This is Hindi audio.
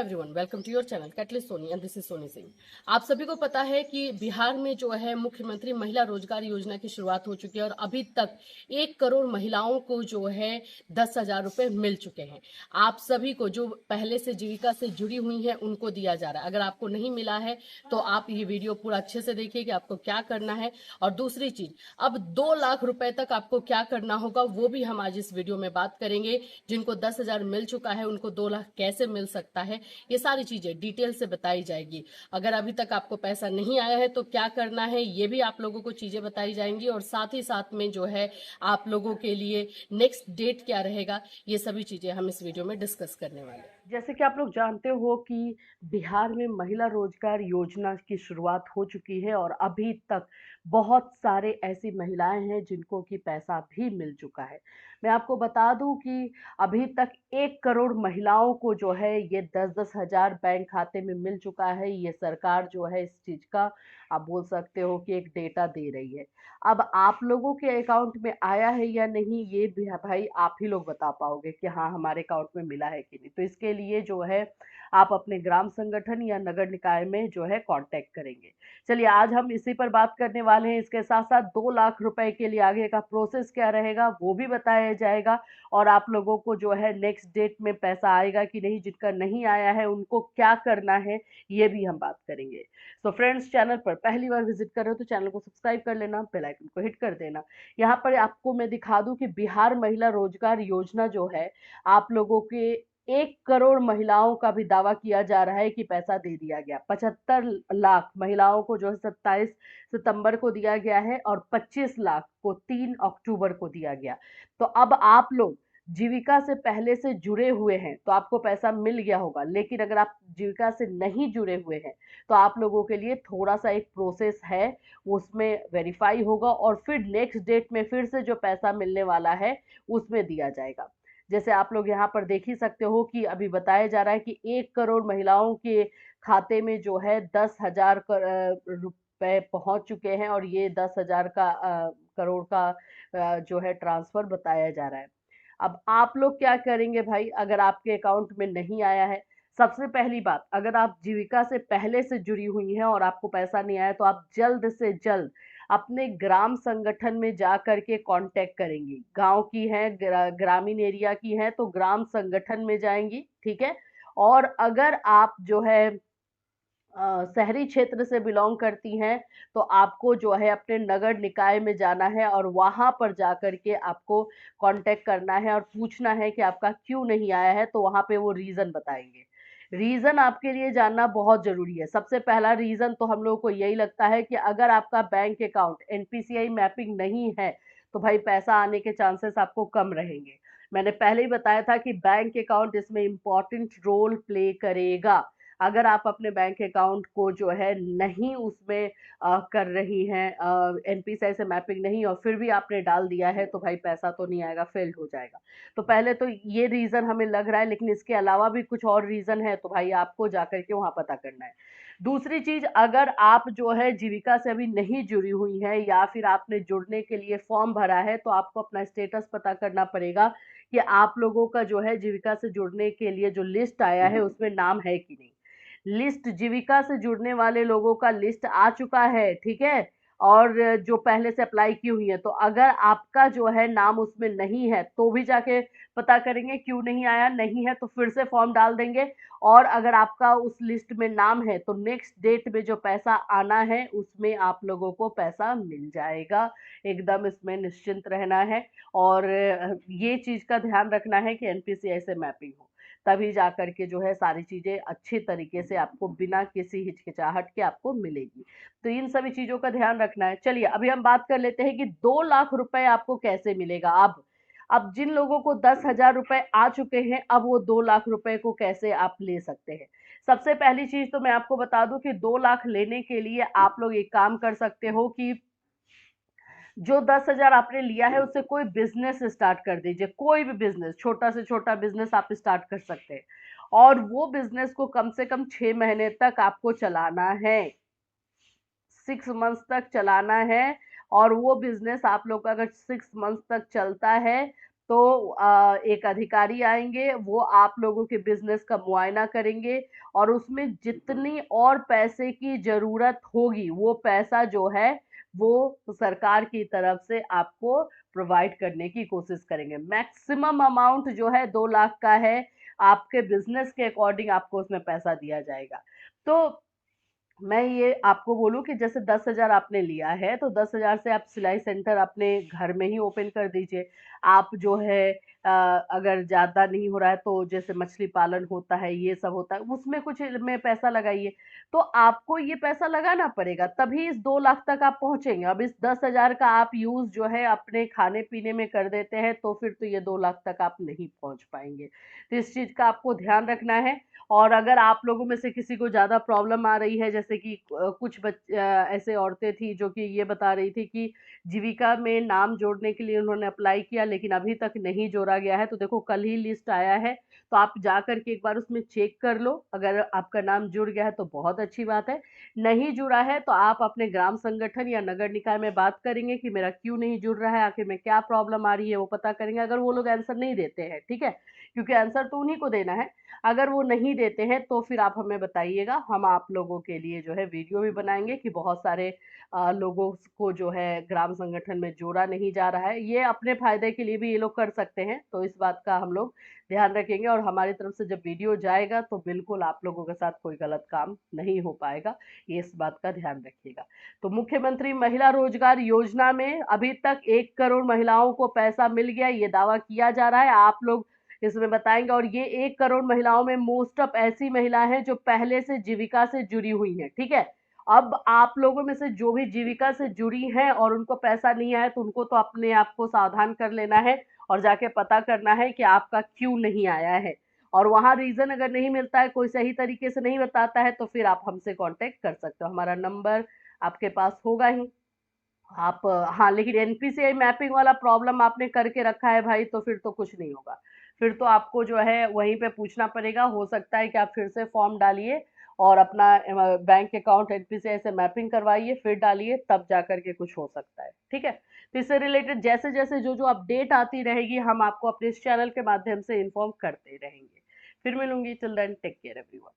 Everyone, welcome to your channel catalyst Soni and this is Soni Singh. आप सभी को पता है कि बिहार में जो है मुख्यमंत्री महिला रोजगार योजना की शुरुआत हो चुकी है और अभी तक 1 करोड़ महिलाओं को जो है 10,000 रुपए मिल चुके हैं। आप सभी को जो पहले से जीविका से जुड़ी हुई हैं उनको दिया जा रहा है। अगर आपको नहीं मिला है तो आप ये वीडियो पूरा अच्छे से देखिए कि आपको क्या करना है। और दूसरी चीज, अब 2 लाख रुपए तक आपको क्या करना होगा वो भी हम आज इस वीडियो में बात करेंगे। जिनको 10,000 मिल चुका है उनको 2 लाख कैसे मिल सकता है, ये सारी चीजें डिटेल से बताई जाएगी। अगर अभी तक आपको पैसा नहीं आया है तो क्या करना है, ये भी आप लोगों को चीजें बताई जाएंगी। और साथ ही साथ में जो है आप लोगों के लिए नेक्स्ट डेट क्या रहेगा, ये सभी चीजें हम इस वीडियो में डिस्कस करने वाले हैं। जैसे कि आप लोग जानते हो कि बिहार में महिला रोजगार योजना की शुरुआत हो चुकी है और अभी तक बहुत सारे ऐसी महिलाएं हैं जिनको की पैसा भी मिल चुका है। मैं आपको बता दूं कि अभी तक 1 करोड़ महिलाओं को जो है ये 10-10 हजार बैंक खाते में मिल चुका है। ये सरकार जो है इस चीज का आप बोल सकते हो कि एक डेटा दे रही है। अब आप लोगों के अकाउंट में आया है या नहीं, ये भी भाई आप ही लोग बता पाओगे कि हाँ हमारे अकाउंट में मिला है कि नहीं। तो इसके लिए जो है आप अपने ग्राम संगठन या नगर निकाय में जो है कांटेक्ट करेंगे। चलिए आज हम इसी पर बात करने वाले हैं। इसके साथ साथ 2 लाख रुपए के लिए आगे का प्रोसेस क्या रहेगा वो भी बताया जाएगा। और आप लोगों को जो है नेक्स्ट डेट में पैसा आएगा कि नहीं, जिनका नहीं आया है उनको क्या करना है, ये भी हम बात करेंगे। तो फ्रेंड्स, चैनल पर पहली बार विजिट कर रहे हो तो चैनल को सब्सक्राइब कर लेना, बेल आइकन को हिट कर देना। यहाँ पर आपको मैं दिखा दूं कि बिहार महिला रोजगार योजना जो है आप लोगों के 1 करोड़ महिलाओं का भी दावा किया जा रहा है कि पैसा दे दिया गया। 75 लाख महिलाओं को जो है 27 सितंबर को दिया गया है और 25 लाख को 3 अक्टूबर को दिया गया। तो अब आप लोग जीविका से पहले से जुड़े हुए हैं तो आपको पैसा मिल गया होगा, लेकिन अगर आप जीविका से नहीं जुड़े हुए हैं तो आप लोगों के लिए थोड़ा सा एक प्रोसेस है, उसमें वेरीफाई होगा और फिर नेक्स्ट डेट में फिर से जो पैसा मिलने वाला है उसमें दिया जाएगा। जैसे आप लोग यहाँ पर देख ही सकते हो कि अभी बताया जा रहा है कि 1 करोड़ महिलाओं के खाते में जो है 10,000 रुपए पहुंच चुके हैं और ये 10,000 का करोड़ का जो है ट्रांसफर बताया जा रहा है। अब आप लोग क्या करेंगे भाई, अगर आपके अकाउंट में नहीं आया है। सबसे पहली बात, अगर आप जीविका से पहले से जुड़ी हुई हैं और आपको पैसा नहीं आया तो आप जल्द से जल्द अपने ग्राम संगठन में जा करके कांटेक्ट करेंगी। गांव की है, ग्रामीण एरिया की है तो ग्राम संगठन में जाएंगी, ठीक है। और अगर आप जो है शहरी क्षेत्र से बिलोंग करती हैं तो आपको जो है अपने नगर निकाय में जाना है और वहां पर जाकर के आपको कांटेक्ट करना है और पूछना है कि आपका क्यों नहीं आया है। तो वहां पे वो रीजन बताएंगे। रीजन आपके लिए जानना बहुत जरूरी है। सबसे पहला रीजन तो हम लोगों को यही लगता है कि अगर आपका बैंक अकाउंट एनपीसीआई मैपिंग नहीं है तो भाई पैसा आने के चांसेस आपको कम रहेंगे। मैंने पहले ही बताया था कि बैंक अकाउंट इसमें इंपॉर्टेंट रोल प्ले करेगा। अगर आप अपने बैंक अकाउंट को जो है नहीं उसमें कर रही हैं, एनपीसीआई से मैपिंग नहीं, और फिर भी आपने डाल दिया है तो भाई पैसा तो नहीं आएगा, फेल्ड हो जाएगा। तो पहले तो ये रीजन हमें लग रहा है, लेकिन इसके अलावा भी कुछ और रीजन है तो भाई आपको जाकर के वहां पता करना है। दूसरी चीज, अगर आप जो है जीविका से अभी नहीं जुड़ी हुई है या फिर आपने जुड़ने के लिए फॉर्म भरा है तो आपको अपना स्टेटस पता करना पड़ेगा कि आप लोगों का जो है जीविका से जुड़ने के लिए जो लिस्ट आया है उसमें नाम है कि नहीं। लिस्ट जीविका से जुड़ने वाले लोगों का लिस्ट आ चुका है, ठीक है। और जो पहले से अप्लाई की हुई है, तो अगर आपका जो है नाम उसमें नहीं है तो भी जाके पता करेंगे क्यों नहीं आया। नहीं है तो फिर से फॉर्म डाल देंगे। और अगर आपका उस लिस्ट में नाम है तो नेक्स्ट डेट में जो पैसा आना है उसमें आप लोगों को पैसा मिल जाएगा। एकदम इसमें निश्चिंत रहना है। और ये चीज का ध्यान रखना है कि एनपीसीआई से मैपिंग हो, तभी जाकर के जो है सारी चीजें अच्छी तरीके से आपको बिना किसी हिचकिचाहट के आपको मिलेगी। तो इन सभी चीजों का ध्यान रखना है। चलिए अभी हम बात कर लेते हैं कि 2 लाख रुपए आपको कैसे मिलेगा। अब जिन लोगों को 10,000 रुपए आ चुके हैं, अब वो 2 लाख रुपए को कैसे आप ले सकते हैं। सबसे पहली चीज तो मैं आपको बता दूं कि 2 लाख लेने के लिए आप लोग एक काम कर सकते हो कि जो 10,000 आपने लिया है उससे कोई बिजनेस स्टार्ट कर दीजिए। कोई भी बिजनेस, छोटा से छोटा बिजनेस आप स्टार्ट कर सकते हैं। और वो बिजनेस को कम से कम 6 महीने तक आपको चलाना है, 6 मंथ्स तक चलाना है। और वो बिजनेस आप लोग का अगर 6 मंथ्स तक चलता है तो एक अधिकारी आएंगे, वो आप लोगों के बिजनेस का मुआयना करेंगे और उसमें जितनी और पैसे की जरूरत होगी वो पैसा जो है वो सरकार की तरफ से आपको प्रोवाइड करने की कोशिश करेंगे। मैक्सिमम अमाउंट जो है 2 लाख का है, आपके बिजनेस के अकॉर्डिंग आपको उसमें पैसा दिया जाएगा। तो मैं ये आपको बोलूं कि जैसे 10,000 आपने लिया है तो 10,000 से आप सिलाई सेंटर अपने घर में ही ओपन कर दीजिए। आप जो है अगर ज्यादा नहीं हो रहा है तो जैसे मछली पालन होता है, ये सब होता है, उसमें कुछ में पैसा लगाइए। तो आपको ये पैसा लगाना पड़ेगा, तभी इस 2 लाख तक आप पहुंचेंगे। अब इस 10,000 का आप यूज जो है अपने खाने पीने में कर देते हैं तो फिर तो ये 2 लाख तक आप नहीं पहुंच पाएंगे। तो इस चीज का आपको ध्यान रखना है। और अगर आप लोगों में से किसी को ज़्यादा प्रॉब्लम आ रही है, जैसे कि ऐसे औरतें थी जो कि ये बता रही थी कि जीविका में नाम जोड़ने के लिए उन्होंने अप्लाई किया लेकिन अभी तक नहीं जोड़ा गया है, तो देखो कल ही लिस्ट आया है, तो आप जा कर के एक बार उसमें चेक कर लो। अगर आपका नाम जुड़ गया है तो बहुत अच्छी बात है, नहीं जुड़ा है तो आप अपने ग्राम संगठन या नगर निकाय में बात करेंगे कि मेरा क्यों नहीं जुड़ रहा है, आखिर में क्या प्रॉब्लम आ रही है, वो पता करेंगे। अगर वो लोग आंसर नहीं देते हैं, ठीक है, क्योंकि आंसर तो उन्हीं को देना है। अगर वो नहीं देते हैं तो फिर आप हमें बताइएगा, हम आप लोगों के लिए जो है वीडियो भी बनाएंगे कि बहुत सारे लोगों को जो है ग्राम संगठन में जोड़ा नहीं जा रहा है। ये अपने फायदे के लिए भी ये लोग कर सकते हैं, तो इस बात का हम लोग ध्यान रखेंगे और हमारी तरफ से जब वीडियो जाएगा तो बिल्कुल आप लोगों के साथ कोई गलत काम नहीं हो पाएगा, ये इस बात का ध्यान रखिएगा। तो मुख्यमंत्री महिला रोजगार योजना में अभी तक 1 करोड़ महिलाओं को पैसा मिल गया, ये दावा किया जा रहा है, आप लोग इसमें बताएंगे। और ये 1 करोड़ महिलाओं में मोस्ट ऑफ ऐसी महिला हैं जो पहले से जीविका से जुड़ी हुई हैं, ठीक है। अब आप लोगों में से जो भी जीविका से जुड़ी हैं और उनको पैसा नहीं आया तो उनको तो अपने आप को सावधान कर लेना है और जाके पता करना है कि आपका क्यों नहीं आया है। और वहां रीजन अगर नहीं मिलता है, कोई सही तरीके से नहीं बताता है, तो फिर आप हमसे कांटेक्ट कर सकते हो, हमारा नंबर आपके पास होगा ही। आप हाँ, लेकिन एनपीसीआई मैपिंग वाला प्रॉब्लम आपने करके रखा है भाई, तो फिर तो कुछ नहीं होगा। फिर तो आपको जो है वहीं पे पूछना पड़ेगा, हो सकता है कि आप फिर से फॉर्म डालिए और अपना बैंक अकाउंट एनपीसीआई से मैपिंग करवाइए, फिर डालिए, तब जा करके कुछ हो सकता है, ठीक है। तो इससे रिलेटेड जैसे जैसे जो जो अपडेट आती रहेगी हम आपको अपने इस चैनल के माध्यम से इन्फॉर्म करते रहेंगे। फिर मिलूंगी, till then take care everyone.